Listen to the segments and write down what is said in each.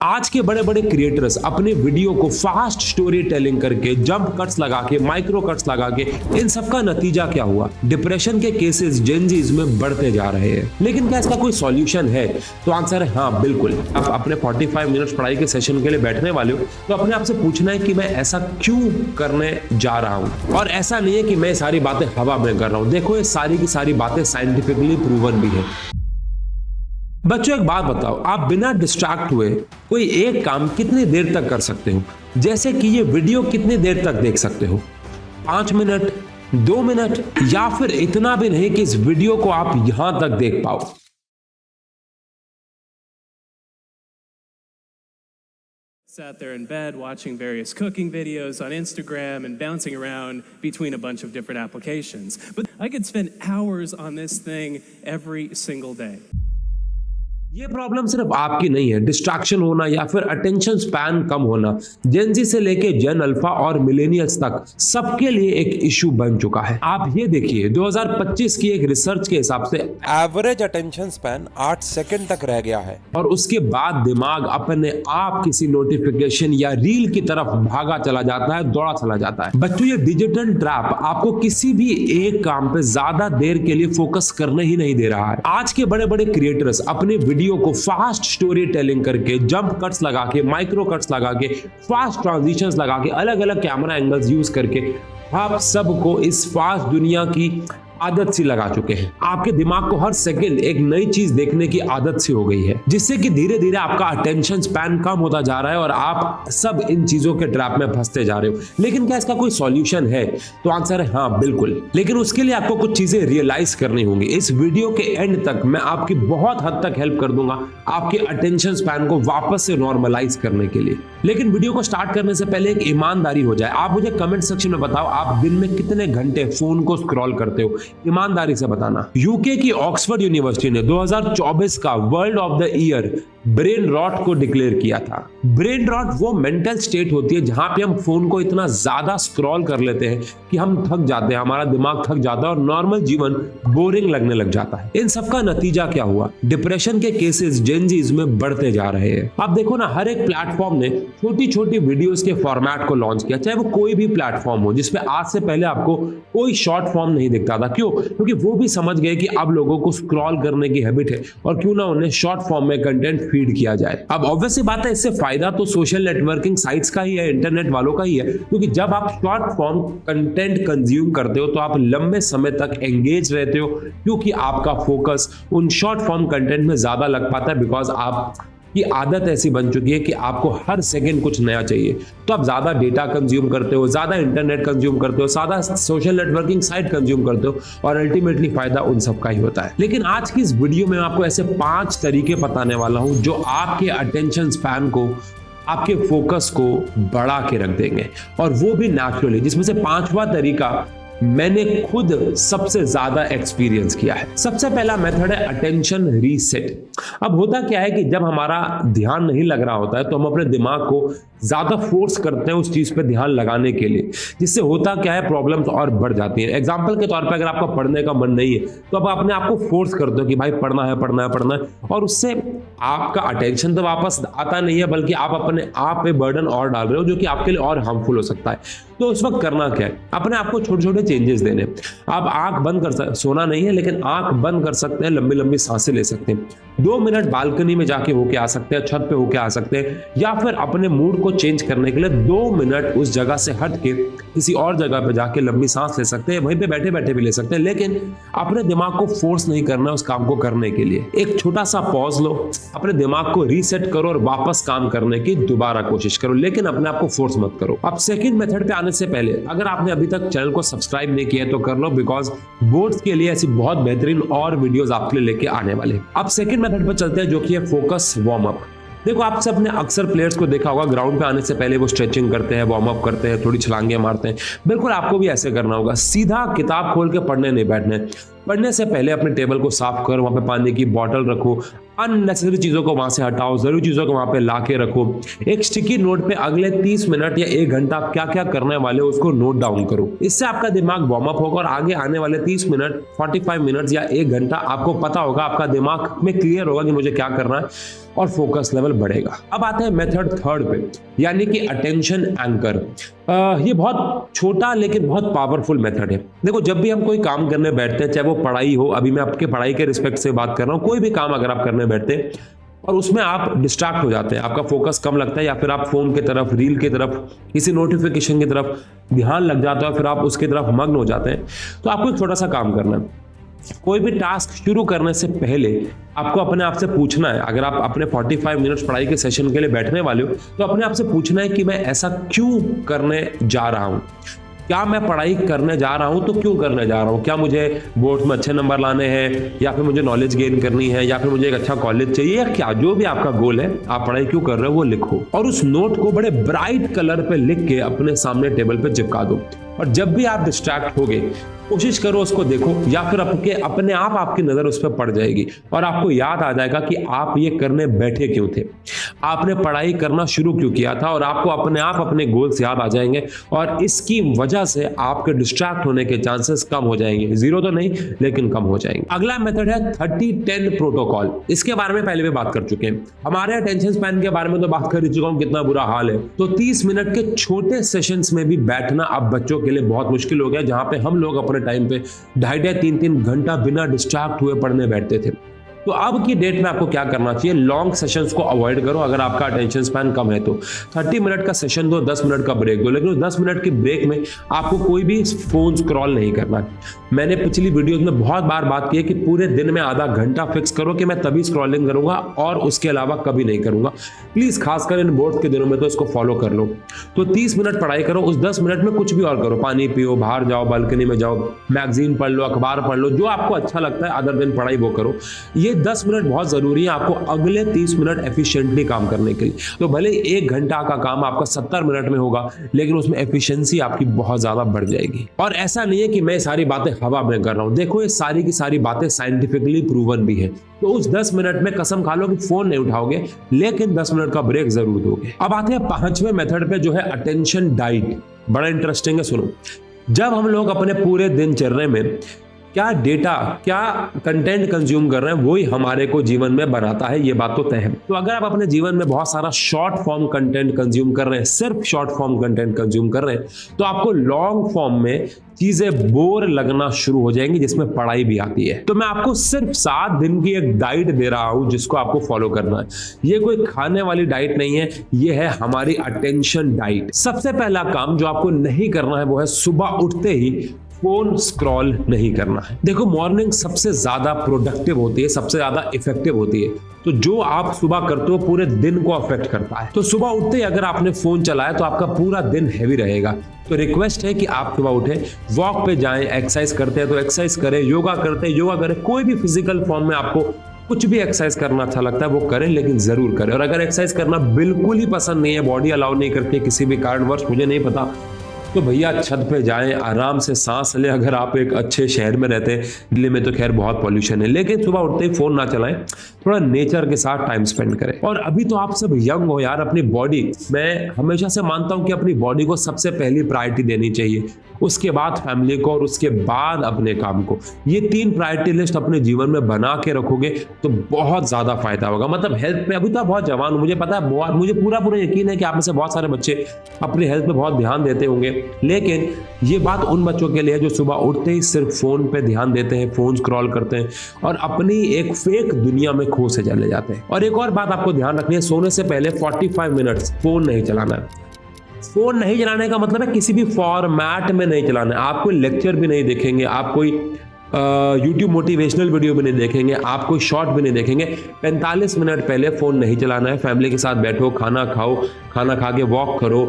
आज के बड़े बड़े क्रिएटर्स अपने वीडियो को फास्ट स्टोरी टेलिंग करके, जंप कट्स लगा के, माइक्रो कट्स लगा के, इन सब का नतीजा क्या हुआ? डिप्रेशन के केसेस जेनजीज में बढ़ते जा रहे हैं। लेकिन क्या इसका कोई सॉल्यूशन है? तो आंसर है हाँ, बिल्कुल। आप अपने 45 मिनट्स पढ़ाई के सेशन के लिए बैठने वाले हो तो अपने आप से पूछना है कि मैं ऐसा क्यों करने जा रहा हूं। और ऐसा नहीं है कि मैं सारी बातें हवा में कर रहा हूं। देखो, ये सारी की सारी बातें साइंटिफिकली प्रूवन भी है। बच्चों, एक बात बताओ, आप बिना डिस्ट्रैक्ट हुए कोई एक काम कितनी देर तक कर सकते हो? जैसे कि ये वीडियो कितनी देर तक देख सकते हो? 5 मिनट, 2 मिनट, या फिर इतना भी नहीं कि इस वीडियो को आप यहां तक देख पाओ। Sat there in bed watching various cooking videos on Instagram and bouncing around between a bunch of different applications. But I could spend hours on this thing every single day. ये problem सिर्फ आपकी नहीं है। Distraction होना या फिर attention span कम होना जेन जी से लेके जेन अल्फा और मिलेनियल्स तक सबके लिए एक इशू बन चुका है। आप ये देखिए, 2025 की एक रिसर्च के हिसाब से एवरेज अटेंशन स्पैन 8 सेकंड तक रह गया है और उसके बाद दिमाग अपने आप किसी नोटिफिकेशन या रील की तरफ भागा चला जाता है, दौड़ा चला जाता है। बच्चों, ये डिजिटल ट्रैप आपको किसी भी एक काम पे ज्यादा देर के लिए फोकस करने ही नहीं दे रहा है। आज के बड़े बड़े क्रिएटर्स अपने वीडियो को फास्ट स्टोरी टेलिंग करके, जंप कट्स लगा के, माइक्रो कट्स लगा के, फास्ट ट्रांजिशंस लगा के, अलग अलग कैमरा एंगल्स यूज करके आप सबको इस फास्ट दुनिया की आदत सी लगा चुके हैं। आपके दिमाग को हर सेकंड एक नई चीज देखने की आदत सी हो गई है, जिससे कि धीरे धीरे आपका अटेंशन स्पैन कम होता जा रहा है और आप सब इन चीजों के ट्रैप में फंसते जा रहे हो। लेकिन क्या इसका कोई सॉल्यूशन है? तो आंसर है हाँ, बिल्कुल। लेकिन उसके लिए आपको कुछ चीजें रियलाइज करनी होंगी। इस वीडियो के एंड तक मैं आपकी बहुत हद तक हेल्प कर दूंगा आपके अटेंशन स्पैन को वापस से नॉर्मलाइज करने के लिए। लेकिन वीडियो को स्टार्ट करने से पहले एक ईमानदारी हो जाए। आप मुझे कमेंट सेक्शन में बताओ, आप दिन में कितने घंटे फोन को स्क्रॉल करते हो? ईमानदारी से बताना। यूके की ऑक्सफोर्ड यूनिवर्सिटी ने 2024 का world of the year brain rot को डिक्लेयर किया था। ब्रेन रॉट वो मेंटल स्टेट होती है जहां पे हम फोन को इतना ज्यादा स्क्रॉल कर लेते हैं कि हम थक जाते हैं, हमारा दिमाग थक जाता है और नॉर्मल जीवन बोरिंग लगने लग जाता है। इन सब का नतीजा क्या हुआ? डिप्रेशन के केसेस जेनजीज में बढ़ते जा रहे हैं। आप देखो ना, हर एक प्लेटफॉर्म ने छोटी छोटी वीडियोस के फॉर्मेट को लॉन्च किया, चाहे वो कोई भी प्लेटफॉर्म हो, जिसपे आज से पहले आपको कोई शॉर्ट फॉर्म नहीं दिखता था। क्यों? क्योंकि वो भी समझ गए कि अब लोगों को स्क्रॉल करने की हैबिट है और क्यों ना उन्हें शॉर्ट फॉर्म में कंटेंट फीड किया जाए। अब ऑब्वियस सी बात है, इससे फायदा तो सोशल नेटवर्किंग साइट्स का ही है, इंटरनेट वालों का ही है, क्योंकि जब आप शॉर्ट फॉर्म कंटेंट कंज्यूम करते हो तो आप लंबे समय तक एंगेज रहते हो, क्योंकि आपका फोकस उन शॉर्ट फॉर्म कंटेंट में ज्यादा लग पाता है, बिकॉज आप की आदत ऐसी बन चुकी है कि आपको हर सेकंड कुछ नया चाहिए। तो आप ज्यादा डेटा कंज्यूम करते हो, ज्यादा इंटरनेट कंज्यूम करते हो, ज्यादा सोशल नेटवर्किंग साइट कंज्यूम करते हो और अल्टीमेटली फायदा उन सब का ही होता है। लेकिन आज की इस वीडियो में आपको ऐसे 5 तरीके बताने वाला हूं जो आपके अटेंशन स्पैन को, आपके फोकस को बढ़ा के रख देंगे, और वो भी नेचुरली। जिसमें से 5वां तरीका मैंने खुद सबसे ज्यादा एक्सपीरियंस किया है। सबसे पहला मेथड है अटेंशन रीसेट। अब होता क्या है कि जब हमारा ध्यान नहीं लग रहा होता है तो हम अपने दिमाग को ज्यादा फोर्स करते हैं उस चीज पे ध्यान लगाने के लिए, जिससे होता क्या है, प्रॉब्लम्स और बढ़ जाती हैं। एग्जांपल के तौर पे अगर आपका पढ़ने का मन नहीं है तो आप अपने आप को फोर्स करते हो कि भाई पढ़ना है, पढ़ना है, पढ़ना है, और उससे आपका अटेंशन तो वापस आता नहीं है, बल्कि आप अपने आप पे बर्डन और डाल रहे हो, जो कि आपके लिए और हार्मफुल हो सकता है। तो उस वक्त करना क्या है? अपने आप को छोटे छोटे चेंजेस देने। आप आंख बंद कर सकते, सोना नहीं है लेकिन आंख बंद कर सकते हैं, लंबी लंबी सांसें ले सकते हैं, 2 मिनट बालकनी में जाके होके आ सकते हैं, छत पे होके आ सकते हैं, या फिर अपने मूड को चेंज करने के लिए 2 मिनट उस जगह से हट के किसी और जगह पे जाके लंबी सांस ले सकते हैं, वहीं पे बैठे बैठे भी ले सकते हैं। लेकिन अपने दिमाग को फोर्स नहीं करना उस काम को करने के लिए। एक छोटा सा पॉज लो, अपने दिमाग को रीसेट करो और वापस काम करने की दोबारा कोशिश करो, लेकिन अपने आप को फोर्स मत करो। अब सेकंड मेथड पे आने से पहले अगर आपने अभी तक चैनल को सब्सक्राइब नहीं किया है तो कर लो, बिकॉज बोर्ड्स के लिए ऐसी बहुत बेहतरीन और वीडियोस आपके लिए लेके आने वाले हैं। अब सेकंड मेथड पर चलते हैं, जो कि है फोकस वार्म अप। देखो, आप सबने अक्सर प्लेयर्स को देखा होगा, ग्राउंड पे आने से पहले वो स्ट्रेचिंग करते हैं, वार्म अप करते हैं, थोड़ी छलांगे मारते हैं। बिल्कुल आपको भी ऐसे करना होगा। सीधा किताब खोल के पढ़ने नहीं बैठना है। पढ़ने से पहले अपने टेबल को साफ करो, वहां पे पानी की बोतल रखो, अननेसेसरी चीजों को वहां से हटाओ, जरूरी चीजों को वहां पे लाके रखो। एक स्टिकी नोट पे अगले 30 मिनट या 1 घंटा आप क्या क्या करने वाले हो उसको नोट डाउन करो। इससे आपका दिमाग वार्म अप होगा और आगे आने वाले 30 मिनट, 45 मिनट या 1 घंटा आपको पता होगा, आपका दिमाग में क्लियर होगा कि मुझे क्या करना है और फोकस लेवल बढ़ेगा। अब आते हैं मेथड थर्ड पे, यानी कि अटेंशन एंकर। ये बहुत छोटा लेकिन बहुत पावरफुल मेथड है। देखो, जब भी हम कोई काम करने बैठते हैं, चाहे वो पढ़ाई हो, अभी मैं आपके पढ़ाई के रिस्पेक्ट से बात कर रहा हूं, कोई भी काम अगर आप करने बैठते हैं और उसमें आप डिस्ट्रैक्ट हो जाते हैं, आपका फोकस कम लगता है या फिर आप फोन की तरफ, रील की तरफ, किसी नोटिफिकेशन की तरफ ध्यान लग जाता है और फिर आप उसकी तरफ मग्न हो जाते हैं, तो आपको एक छोटा सा काम करना है। कोई भी टास्क शुरू करने से पहले आपको अपने आप से पूछना है, अगर आप अपने 45 मिनट्स पढ़ाई के सेशन के लिए बैठने वाले हो तो अपने आप से पूछना है कि मैं ऐसा क्यों करने जा रहा हूं। क्या मैं पढ़ाई करने जा रहा हूं तो क्यों करने जा रहा हूं? क्या मुझे बोर्ड में अच्छे नंबर लाने हैं, या फिर मुझे नॉलेज गेन करनी है, या फिर मुझे एक अच्छा कॉलेज चाहिए, या क्या जो भी आपका गोल है, आप पढ़ाई क्यों कर रहे हो वो लिखो और उस नोट को बड़े ब्राइट कलर पे लिख के अपने सामने टेबल पे चिपका दो। और जब भी आप डिस्ट्रैक्ट होगे कोशिश करो उसको देखो, या फिर अपने आप आपकी नजर उस पर पड़ जाएगी और आपको याद आ जाएगा कि आप ये करने बैठे क्यों थे, आपने पढ़ाई करना शुरू क्यों किया था, और आपको अपने आप अपने गोल्स याद आ जाएंगे और इसकी वजह से आपके डिस्ट्रैक्ट होने के चांसेस कम हो जाएंगे। जीरो तो नहीं लेकिन कम हो जाएंगे। अगला मेथड है 30-10 प्रोटोकॉल। इसके बारे में पहले भी बात कर चुके हैं। हमारे अटेंशन स्पैन के बारे में तो बात कर ही चुका हूं, कितना बुरा हाल है। तो 30 मिनट के छोटे सेशंस में भी बैठना अब बच्चों के लिए बहुत मुश्किल हो गया, जहां पे हम लोग अपने टाइम पे 2.5-3 घंटा बिना डिस्ट्रैक्ट हुए पढ़ने बैठते थे। तो अब की डेट में आपको क्या करना चाहिए? लॉन्ग सेशंस को अवॉइड करो। अगर आपका अटेंशन स्पैन कम है तो 30 मिनट का सेशन दो, 10 मिनट का ब्रेक दो, लेकिन उस 10 मिनट के ब्रेक में आपको कोई भी फोन स्क्रॉल नहीं करना है। मैंने पिछली वीडियोस में बहुत बार बात की है कि पूरे दिन में आधा घंटा फिक्स करो कि मैं तभी स्क्रॉलिंग करूंगा और उसके अलावा कभी नहीं करूंगा। प्लीज खासकर इन बोर्ड के दिनों में तो इसको फॉलो कर लो। तो 30 मिनट पढ़ाई करो, उस 10 मिनट में कुछ भी और करो, पानी पियो, बाहर जाओ, बालकनी में जाओ, मैगजीन पढ़ लो, अखबार पढ़ लो, जो आपको अच्छा लगता है अदर दिन पढ़ाई वो करो। ये 10 मिनट बहुत जरूरी है आपको अगले 30 मिनट एफिशिएंटली काम करने के लिए। तो भले 1 घंटा का काम आपका 70 मिनट में होगा, लेकिन उसमें एफिशिएंसी आपकी बहुत ज्यादा बढ़ जाएगी। और ऐसा नहीं है कि मैं सारी बातें हवा में कर रहा हूं, देखो ये सारी की सारी बातें साइंटिफिकली प्रूवन भी है। तो उस 10 मिनट में कसम खा लो कि फोन नहीं उठाओगे, लेकिन 10 मिनट का ब्रेक जरूर दोगे। अब आते हैं 5वें मेथड पे, जो है अटेंशन डाइट। बड़ा इंटरेस्टिंग है, सुनो। जब हम लोग अपने पूरे दिनचर्या में क्या डेटा, क्या कंटेंट कंज्यूम कर रहे हैं, वही हमारे को जीवन में बनाता है, ये बात तो तय है। तो अगर आप अपने जीवन में बहुत सारा शॉर्ट फॉर्म कंटेंट कंज्यूम कर रहे हैं, सिर्फ शॉर्ट फॉर्म कंटेंट कंज्यूम कर रहे हैं, तो आपको लॉन्ग फॉर्म में चीजें बोर लगना शुरू हो जाएंगी, जिसमें पढ़ाई भी आती है। तो मैं आपको सिर्फ 7 दिन की एक डाइट दे रहा हूं जिसको आपको फॉलो करना है। ये कोई खाने वाली डाइट नहीं है, ये है हमारी अटेंशन डाइट। सबसे पहला काम जो आपको नहीं करना है वो है सुबह उठते ही फोन स्क्रॉल नहीं करना है। देखो, मॉर्निंग सबसे ज्यादा प्रोडक्टिव होती है, सबसे ज्यादा इफेक्टिव होती है। तो जो आप सुबह करते हो पूरे दिन को अफेक्ट करता है। तो सुबह उठते ही अगर आपने फोन चलाया तो आपका पूरा दिन हैवी रहेगा। तो रिक्वेस्ट है कि आप सुबह उठे, वॉक पे जाएं, एक्सरसाइज करते हैं तो एक्सरसाइज करें, योगा करते हैं योगा करें, कोई भी फिजिकल फॉर्म में आपको कुछ भी एक्सरसाइज करना अच्छा लगता है वो करें, लेकिन जरूर करें। और अगर एक्सरसाइज करना बिल्कुल ही पसंद नहीं है, बॉडी अलाउ नहीं करती किसी भी कारणवश, मुझे नहीं पता, तो भैया छत पे जाएं, आराम से सांस लें। अगर आप एक अच्छे शहर में रहते हैं, दिल्ली में तो खैर बहुत पॉल्यूशन है, लेकिन सुबह उठते ही फोन ना चलाएं, थोड़ा नेचर के साथ टाइम स्पेंड करें। और अभी तो आप सब यंग हो यार, अपनी बॉडी, मैं हमेशा से मानता हूं कि अपनी बॉडी को सबसे पहली प्रायोरिटी देनी चाहिए, उसके बाद फैमिली को और उसके बाद अपने काम को। ये 3 प्रायोरिटी लिस्ट अपने जीवन में बना के रखोगे तो बहुत ज्यादा फायदा होगा। मतलब हेल्थ पे, अभी तो बहुत जवान हूं, मुझे पता है, मुझे पूरा यकीन है कि आप में से बहुत सारे बच्चे अपनी हेल्थ पे बहुत ध्यान देते होंगे, लेकिन ये बात उन बच्चों के लिए जो सुबह उठते ही सिर्फ फोन पे ध्यान देते हैं, फोन स्क्रॉल करते हैं और अपनी एक फेक दुनिया में खो से चले जाते हैं। और एक और बात आपको ध्यान रखनी है, सोने से पहले 45 मिनट्स फोन नहीं चलाना है। फोन नहीं चलाने का मतलब है किसी भी फॉर्मेट में नहीं चलाना है। आप कोई लेक्चर भी नहीं देखेंगे, आप कोई यूट्यूब मोटिवेशनल वीडियो भी नहीं देखेंगे, आप कोई शॉर्ट भी नहीं देखेंगे। 45 मिनट पहले फोन नहीं चलाना है। फैमिली के साथ बैठो, खाना खाओ, खाना खा के वॉक करो,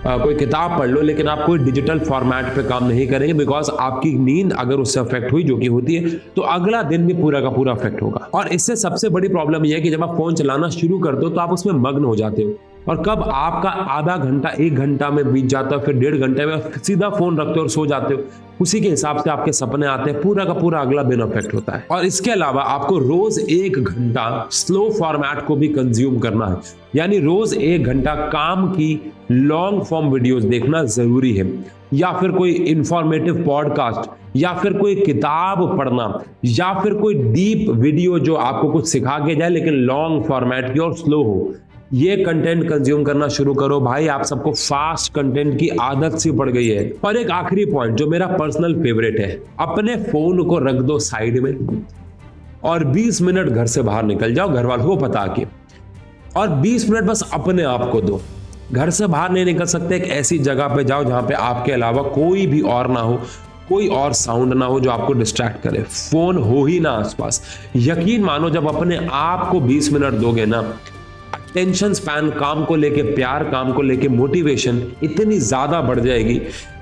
कोई किताब पढ़ लो, लेकिन आप कोई डिजिटल फॉर्मेट पे काम नहीं करेंगे, बिकॉज आपकी नींद अगर उससे अफेक्ट हुई, जो कि होती है, तो अगला दिन भी पूरा का पूरा अफेक्ट होगा। और इससे सबसे बड़ी प्रॉब्लम यह है कि जब आप फोन चलाना शुरू करते हो तो आप उसमें मग्न हो जाते हो। और कब आपका आधा घंटा 1 घंटा में बीत जाता है, फिर 1.5 घंटे में सीधा फोन रखते हो और सो जाते हो, उसी के हिसाब से आपके सपने आते हैं, पूरा का पूरा अगला दिन अफेक्ट होता है। और इसके अलावा आपको रोज 1 घंटा स्लो फॉर्मेट को भी कंज्यूम करना है, यानी रोज 1 घंटा काम की लॉन्ग फॉर्म वीडियोस देखना जरूरी है, या फिर कोई इंफॉर्मेटिव पॉडकास्ट, या फिर कोई किताब पढ़ना, या फिर कोई डीप वीडियो जो आपको कुछ सिखा के जाए लेकिन लॉन्ग फॉर्मेट की और स्लो हो। ये कंटेंट कंज्यूम करना शुरू करो भाई, आप सबको फास्ट कंटेंट की आदत सी पड़ गई है। और एक आखिरी पॉइंट जो मेरा पर्सनल फेवरेट है, अपने फोन को रख दो साइड में और 20 मिनट घर से बाहर निकल जाओ, घर वालों को पता के, और 20 मिनट बस अपने आप को दो। घर से बाहर नहीं निकल सकते, एक ऐसी जगह पे जाओ जहां पे आपके अलावा कोई भी और ना हो, कोई और साउंड ना हो जो आपको डिस्ट्रैक्ट करे, फोन हो ही ना आसपास। यकीन मानो जब अपने आप को 20 मिनट दोगे ना, अटेंशन स्पैन, काम को लेके प्यार, काम को लेके मोटिवेशन इतनी ज्यादा बढ़ जाएगी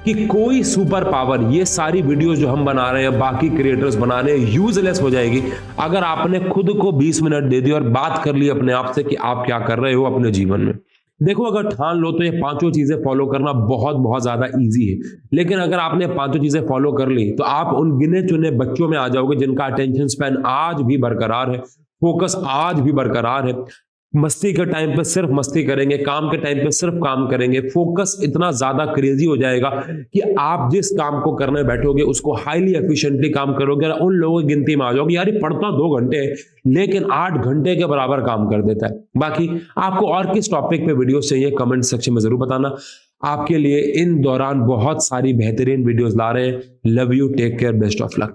कि कोई सुपर पावर, ये सारी वीडियोस जो हम बना रहे हैं, बाकी क्रिएटर्स बना रहे हैं, यूजलेस हो जाएगी अगर आपने खुद को 20 मिनट दे दी और बात कर ली अपने आप से कि आप क्या कर रहे हो अपने जीवन में। देखो, अगर ठान लो तो ये 5 चीजें फॉलो करना बहुत बहुत ज्यादा इजी है, लेकिन अगर आपने 5 चीजें फॉलो कर ली तो आप उन गिने चुने बच्चों में आ जाओगे जिनका अटेंशन स्पैन आज भी बरकरार है, फोकस आज भी बरकरार है, मस्ती के टाइम पे सिर्फ मस्ती करेंगे, काम के टाइम पे सिर्फ काम करेंगे, फोकस इतना ज्यादा क्रेजी हो जाएगा कि आप जिस काम को करने बैठोगे उसको हाईली एफिशिएंटली काम करोगे और उन लोगों की गिनती में आ जाओगे, यार ये पढ़ता 2 घंटे है लेकिन 8 घंटे के बराबर काम कर देता है। बाकी आपको और किस टॉपिक पे वीडियोस चाहिए कमेंट सेक्शन में जरूर बताना, आपके लिए इन दौरान बहुत सारी बेहतरीन वीडियोस ला रहे हैं। Love you, take care, best of luck.